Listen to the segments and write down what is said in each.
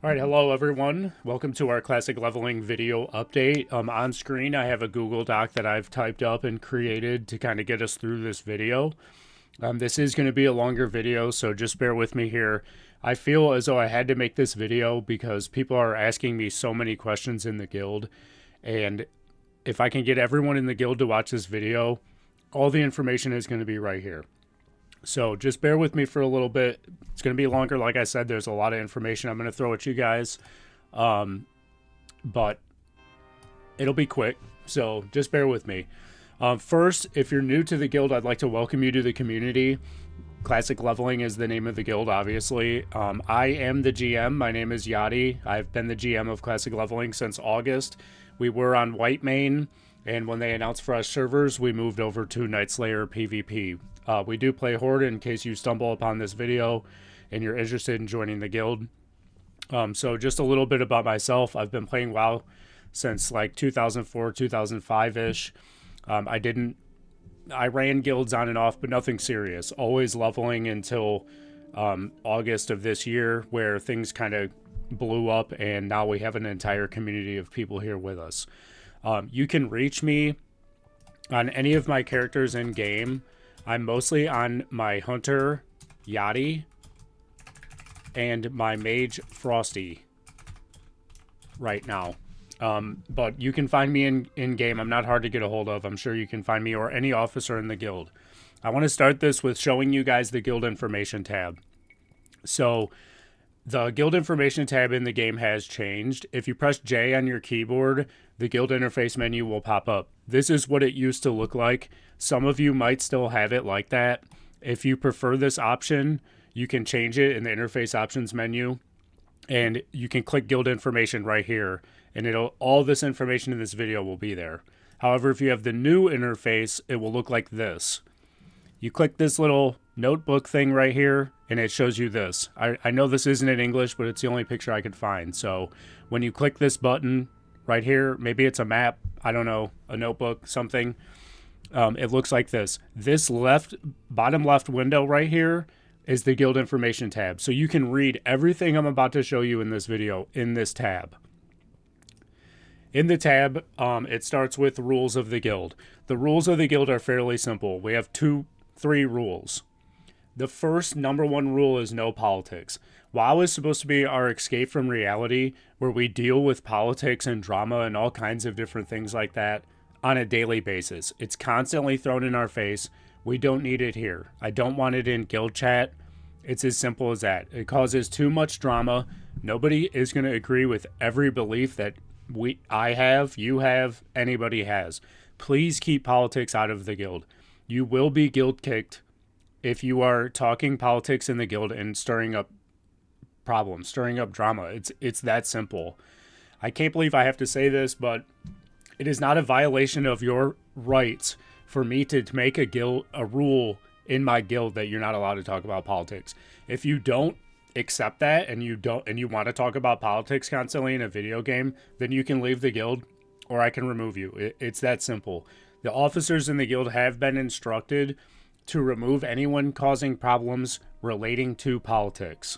All right, hello everyone. Welcome to our classic leveling video update. On screen, I have a Google Doc that I've typed up and created to kind of get us through this video. This is going to be a longer video, so just bear with me here. I feel as though I had to make this video because people are asking me so many questions in the guild, and if I can get everyone in the guild to watch this video, all the information is going to be right here. So just bear with me for a little bit. It's going to be longer. Like I said, there's a lot of information I'm going to throw at you guys. But it'll be quick. So just bear with me. First, if you're new to the guild, I'd like to welcome you to the community. Classic Leveling is the name of the guild, obviously. I am the GM. My name is Yadi. I've been the GM of Classic Leveling since August. We were on Whitemane, and when they announced fresh servers, we moved over to Nightslayer PvP. We do play Horde in case you stumble upon this video and you're interested in joining the guild. So just a little bit about myself. I've been playing WoW since like 2004, 2005-ish. I ran guilds on and off, but nothing serious. Always leveling until August of this year, where things kind of blew up, and now we have an entire community of people here with us. You can reach me on any of my characters in game. I'm mostly on my Hunter, Yadi, and my Mage, Frosty, right now. But you can find me in game. I'm not hard to get a hold of. I'm sure you can find me or any officer in the guild. I want to start this with showing you guys the guild information tab. So the guild information tab in the game has changed. If you press J on your keyboard, the guild interface menu will pop up. This is what it used to look like. Some of you might still have it like that. If you prefer this option, you can change it in the interface options menu, and you can click guild information right here, and all this information in this video will be there. However, if you have the new interface, it will look like this. You click this little notebook thing right here, and it shows you this. I know this isn't in English, but it's the only picture I could find. So when you click this button right here, maybe it's a map, I don't know, a notebook, something. It looks like this. This bottom left window right here is the guild information tab. So you can read everything I'm about to show you in this video in this tab. In the tab, it starts with rules of the guild. The rules of the guild are fairly simple. We have three rules. The first number one rule is no politics. WoW is supposed to be our escape from reality, where we deal with politics and drama and all kinds of different things like that on a daily basis. It's constantly thrown in our face. We don't need it here. I don't want it in guild chat. It's as simple as that. It causes too much drama. Nobody is going to agree with every belief that I have, you have, anybody has. Please keep politics out of the guild. You will be guild kicked if you are talking politics in the guild and stirring up problems, stirring up drama. It's that simple. I can't believe I have to say this, but it is not a violation of your rights for me to make a rule in my guild that you're not allowed to talk about politics. If you don't accept that and you want to talk about politics constantly in a video game, then you can leave the guild or I can remove you. It's that simple. The officers in the guild have been instructed to remove anyone causing problems relating to politics.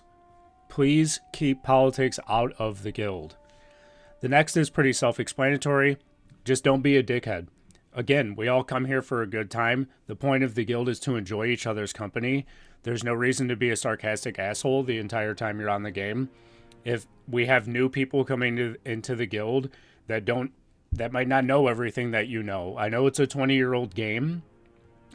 Please keep politics out of the guild. The next is pretty self-explanatory. Just don't be a dickhead. Again, we all come here for a good time. The point of the guild is to enjoy each other's company. There's no reason to be a sarcastic asshole the entire time you're on the game. If we have new people coming into the guild that might not know everything that you know. I know it's a 20-year-old game,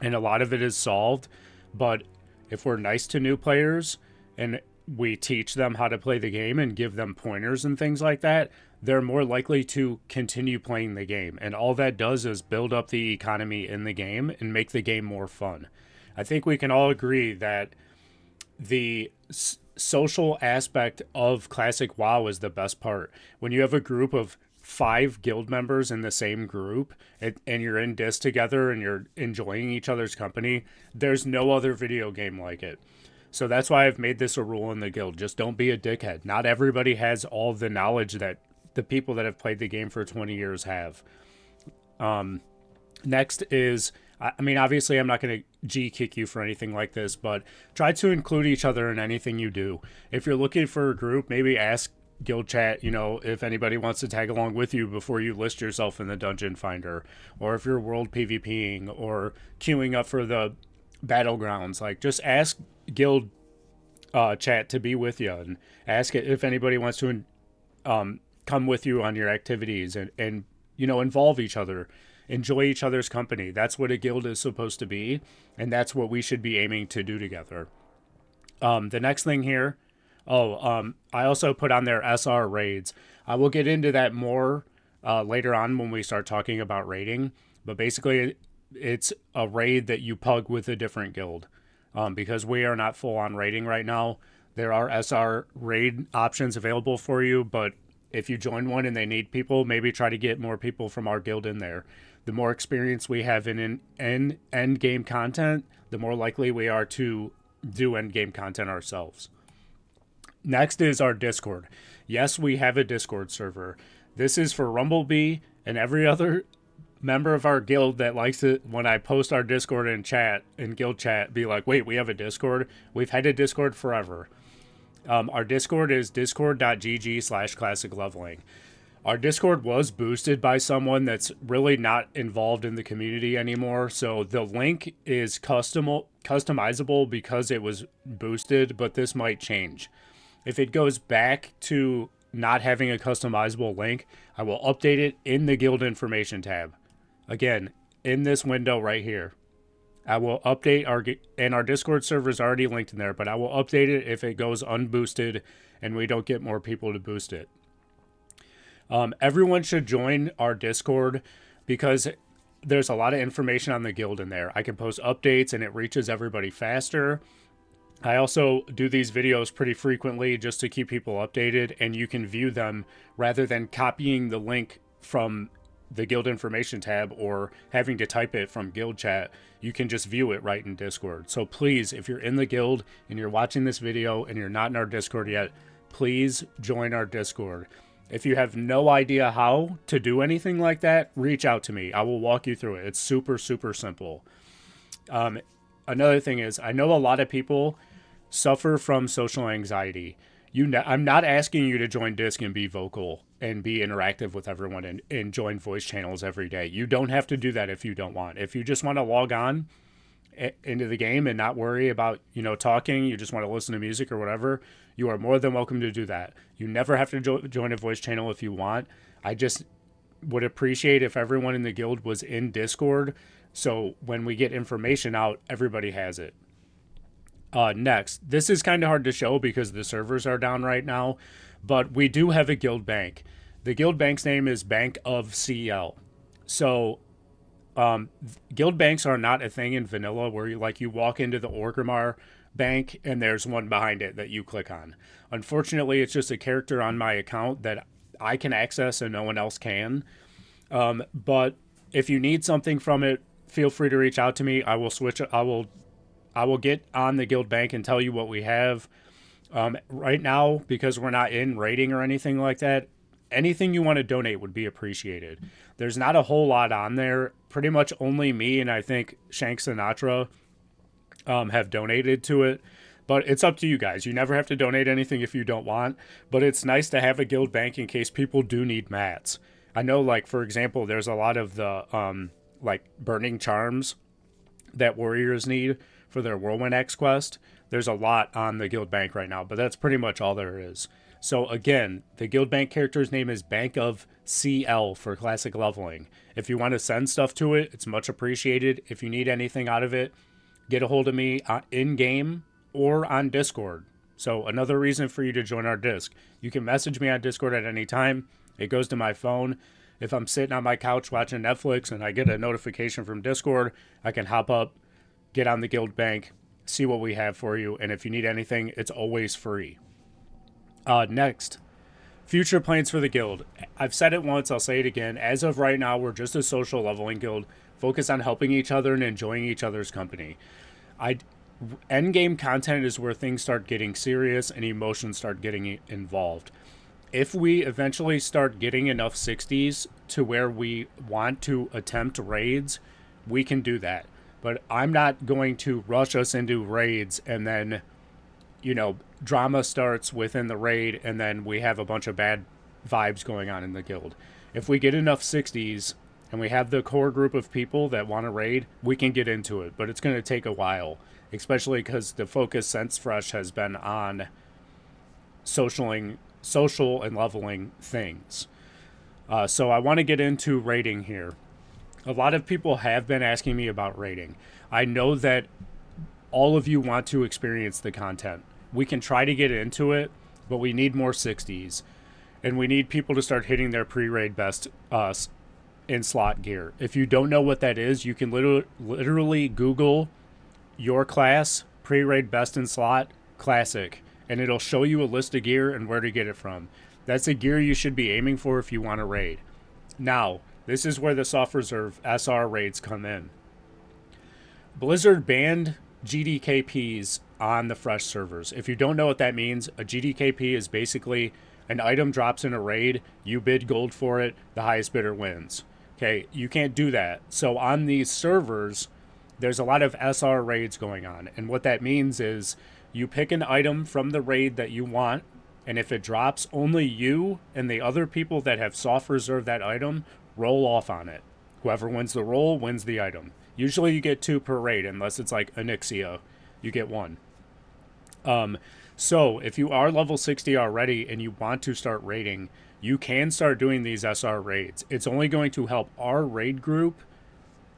and a lot of it is solved, but if we're nice to new players and we teach them how to play the game and give them pointers and things like that, they're more likely to continue playing the game. And all that does is build up the economy in the game and make the game more fun. I think we can all agree that the social aspect of Classic WoW is the best part. When you have a group of 5 guild members in the same group and you're in disc together and you're enjoying each other's company, there's no other video game like it. So that's why I've made this a rule in the guild. Just don't be a dickhead. Not everybody has all the knowledge that the people that have played the game for 20 years have. Next is, I mean, obviously I'm not going to G-kick you for anything like this, but try to include each other in anything you do. If you're looking for a group, maybe ask guild chat, you know, if anybody wants to tag along with you before you list yourself in the dungeon finder, or if you're world PvPing or queuing up for the battlegrounds, like just ask guild chat to be with you, and ask it if anybody wants to come with you on your activities, and you know, involve each other, enjoy each other's company. That's what a guild is supposed to be, and that's what we should be aiming to do together. The next thing here, I also put on there SR raids. I will get into that more later on when we start talking about raiding, but basically it's a raid that you pug with a different guild. Because we are not full on raiding right now. There are SR raid options available for you, but if you join one and they need people, maybe try to get more people from our guild in there. The more experience we have in end game content, the more likely we are to do end game content ourselves. Next is our Discord. Yes, we have a Discord server. This is for Rumblebee and every other member of our guild that likes it when I post our Discord in chat, in guild chat, be like, wait, we have a Discord? We've had a Discord forever. Our Discord is discord.gg/classicleveling. Our Discord was boosted by someone that's really not involved in the community anymore, so the link is customizable because it was boosted, but this might change. If it goes back to not having a customizable link, I will update it in the guild information tab. Again, in this window right here. I will update our Discord server is already linked in there, but I will update it if it goes unboosted and we don't get more people to boost it. Everyone should join our Discord because there's a lot of information on the guild in there. I can post updates and it reaches everybody faster. I also do these videos pretty frequently just to keep people updated, and you can view them rather than copying the link from the guild information tab or having to type it from guild chat. You can just view it right in Discord. So please, if you're in the guild and you're watching this video and you're not in our Discord yet, please join our Discord. If you have no idea how to do anything like that, reach out to me. I will walk you through it. It's super, super simple. Another thing is, I know a lot of people suffer from social anxiety. I'm not asking you to join Disc and be vocal and be interactive with everyone and join voice channels every day. You don't have to do that if you don't want. If you just want to log on into the game and not worry about, you know, talking, you just want to listen to music or whatever, you are more than welcome to do that. You never have to join a voice channel if you want. I just would appreciate if everyone in the guild was in Discord, so when we get information out, everybody has it. Next, this is kind of hard to show because the servers are down right now, but we do have a guild bank. The guild bank's name is Bank of CL. So guild banks are not a thing in vanilla where you walk into the Orgrimmar bank and there's one behind it that you click on. Unfortunately, it's just a character on my account that I can access and no one else can. But if you need something from it, feel free to reach out to me. I will get on the guild bank and tell you what we have. Right now, because we're not in raiding or anything like that, anything you want to donate would be appreciated. There's not a whole lot on there. Pretty much only me and I think Shank Sinatra have donated to it. But it's up to you guys. You never have to donate anything if you don't want. But it's nice to have a guild bank in case people do need mats. I know, like, for example, there's a lot of the burning charms that warriors need for their Whirlwind X quest. There's a lot on the guild bank right now, but that's pretty much all there is. So again, the guild bank character's name is Bank of CL for classic leveling. If you want to send stuff to it, it's much appreciated. If you need anything out of it, get a hold of me in game or on Discord. So another reason for you to join our Disc. You can message me on Discord at any time. It goes to my phone. If I'm sitting on my couch watching Netflix and I get a notification from Discord, I can hop up, get on the guild bank, see what we have for you, and if you need anything, it's always free. Next, future plans for the guild. I've said it once, I'll say it again. As of right now, we're just a social leveling guild, focused on helping each other and enjoying each other's company. Endgame content is where things start getting serious and emotions start getting involved. If we eventually start getting enough 60s to where we want to attempt raids, we can do that. But I'm not going to rush us into raids and then, drama starts within the raid, and then we have a bunch of bad vibes going on in the guild. If we get enough 60s and we have the core group of people that want to raid, we can get into it, but it's going to take a while, especially because the focus since Fresh has been on social and leveling things. So I want to get into raiding here. A lot of people have been asking me about raiding. I know that all of you want to experience the content. We can try to get into it, but we need more 60s. And we need people to start hitting their pre-raid best in slot gear. If you don't know what that is, you can literally Google your class, pre-raid best in slot, classic, and it'll show you a list of gear and where to get it from. That's the gear you should be aiming for if you want to raid. Now, this is where the soft reserve SR raids come in. Blizzard banned GDKPs on the Fresh servers. If you don't know what that means, a GDKP is basically an item drops in a raid, you bid gold for it, the highest bidder wins. Okay, you can't do that. So on these servers, there's a lot of SR raids going on. And what that means is you pick an item from the raid that you want, and if it drops, only you and the other people that have soft reserved that item roll off on it. Whoever wins the roll wins the item. Usually you get 2 per raid, unless it's like Onyxia, you get 1. So if you are level 60 already and you want to start raiding, you can start doing these SR raids. It's only going to help our raid group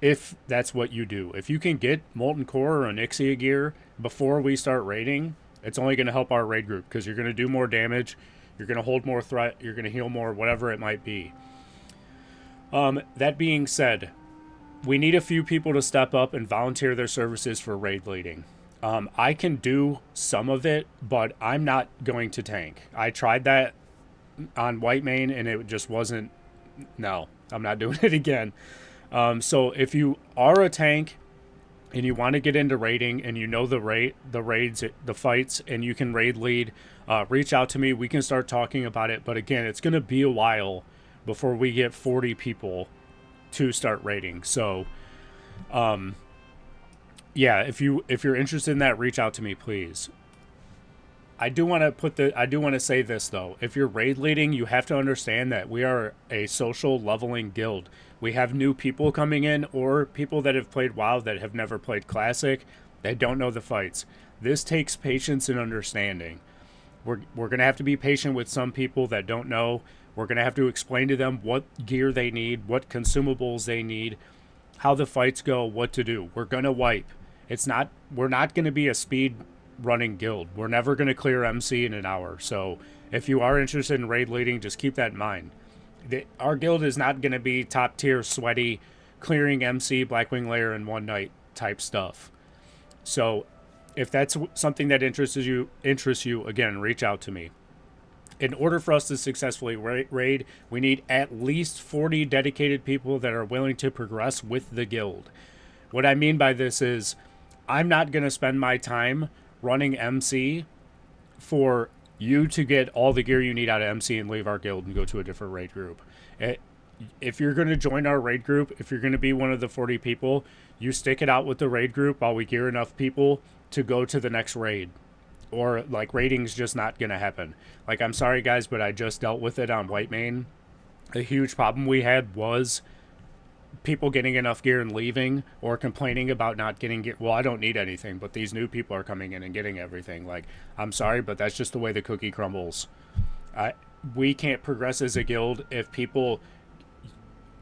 if that's what you do. If you can get Molten Core or Onyxia gear before we start raiding, it's only going to help our raid group because you're going to do more damage, you're going to hold more threat, you're going to heal more, whatever it might be. That being said, we need a few people to step up and volunteer their services for raid leading. I can do some of it, but I'm not going to tank. I tried that on Whitemane and it just wasn't. No, I'm not doing it again. So if you are a tank and you want to get into raiding and you know the raids, the fights, and you can raid lead, reach out to me. We can start talking about it. But again, it's going to be a while before we get 40 people to start raiding. So, yeah, if you're interested in that, reach out to me, please. I do want to say this though. If you're raid leading, you have to understand that we are a social leveling guild. We have new people coming in or people that have played WoW that have never played Classic. They don't know the fights. This takes patience and understanding. We're going to have to be patient with some people that don't know. We're going to have to explain to them what gear they need, what consumables they need, how the fights go, what to do. We're going to wipe. We're not going to be a speed running guild. We're never going to clear MC in an hour. So if you are interested in raid leading, just keep that in mind. Our guild is not going to be top tier, sweaty, clearing MC, Blackwing Lair in one night type stuff. So if that's something that interests you, again, reach out to me. In order for us to successfully raid, we need at least 40 dedicated people that are willing to progress with the guild. What I mean by this is I'm not going to spend my time running MC for you to get all the gear you need out of MC and leave our guild and go to a different raid group. If you're going to join our raid group, if you're going to be one of the 40 people, you stick it out with the raid group while we gear enough people to go to the next raid. Or, like, raiding's just not going to happen. Like, I'm sorry, guys, but I just dealt with it on Whitemane. A huge problem we had was people getting enough gear and leaving, or complaining about not getting gear. Well, I don't need anything, but these new people are coming in and getting everything. Like, I'm sorry, but that's just the way the cookie crumbles. We can't progress as a guild if people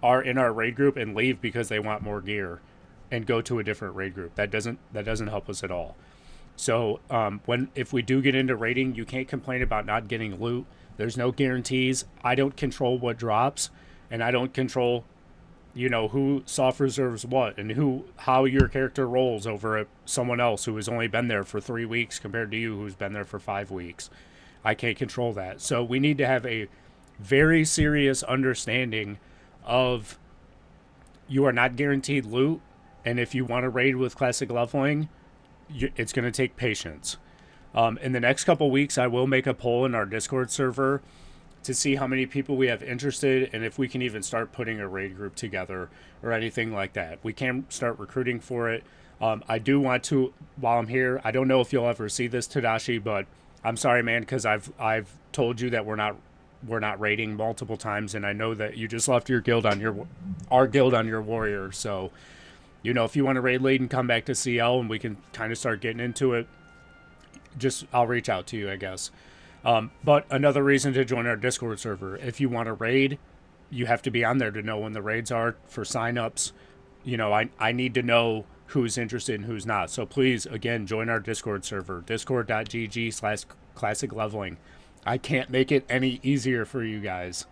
are in our raid group and leave because they want more gear and go to a different raid group. That doesn't help us at all. So if we do get into raiding, you can't complain about not getting loot. There's no guarantees. I don't control what drops, and I don't control, who soft reserves what, and how your character rolls over someone else who has only been there for 3 weeks compared to you who's been there for 5 weeks. I can't control that. So we need to have a very serious understanding of you are not guaranteed loot, and if you want to raid with classic leveling, it's going to take patience. In the next couple weeks, I will make a poll in our Discord server to see how many people we have interested and if we can even start putting a raid group together or anything like that. We can start recruiting for it. I do want to, while I'm here, I don't know if you'll ever see this, Tadashi, but I'm sorry, man, because I've told you that we're not raiding multiple times, and I know that you just left our guild on your warrior. So, if you want to raid lead and come back to CL and we can kind of start getting into it, I'll reach out to you, I guess. But another reason to join our Discord server, if you want to raid, you have to be on there to know when the raids are for signups. I need to know who's interested and who's not. So please, again, join our Discord server, discord.gg/classic leveling. I can't make it any easier for you guys.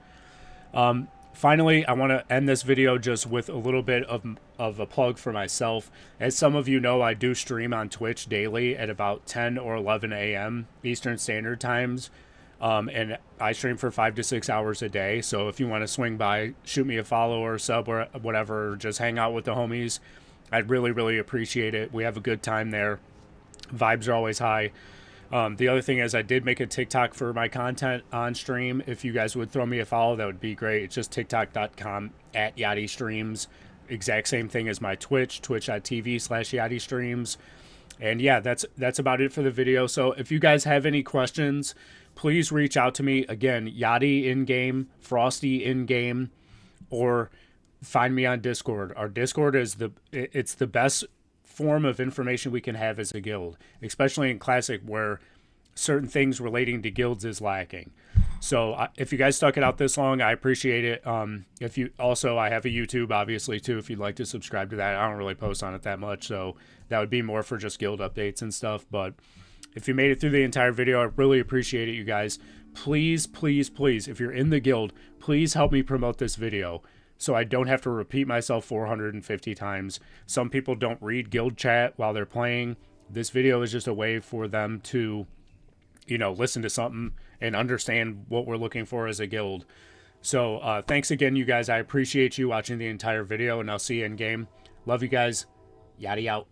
Finally, I want to end this video just with a little bit of a plug for myself. As some of you know, I do stream on Twitch daily at about 10 or 11 a.m. Eastern Standard Times. And I stream for 5 to 6 hours a day. So if you want to swing by, shoot me a follow or a sub or whatever, just hang out with the homies, I'd really, really appreciate it. We have a good time there. Vibes are always high. The other thing is I did make a TikTok for my content on stream. If you guys would throw me a follow, that would be great. It's just tiktok.com/YadiStreams. Exact same thing as my Twitch, twitch.tv/YadiStreams. And yeah, that's about it for the video. So if you guys have any questions, please reach out to me. Again, Yadi in-game, Frosty in-game, or find me on Discord. Our Discord is it's the best form of information we can have as a guild, especially in Classic where certain things relating to guilds is lacking. So if you guys stuck it out this long, I appreciate it. I have a YouTube obviously too, if you'd like to subscribe to that. I don't really post on it that much, so that would be more for just guild updates and stuff. But if you made it through the entire video, I really appreciate it, you guys. Please, please, please, if you're in the guild, please help me promote this video so I don't have to repeat myself 450 times. Some people don't read guild chat while they're playing. This video is just a way for them to, listen to something and understand what we're looking for as a guild. So thanks again, you guys. I appreciate you watching the entire video, and I'll see you in game. Love you guys. Yadi out.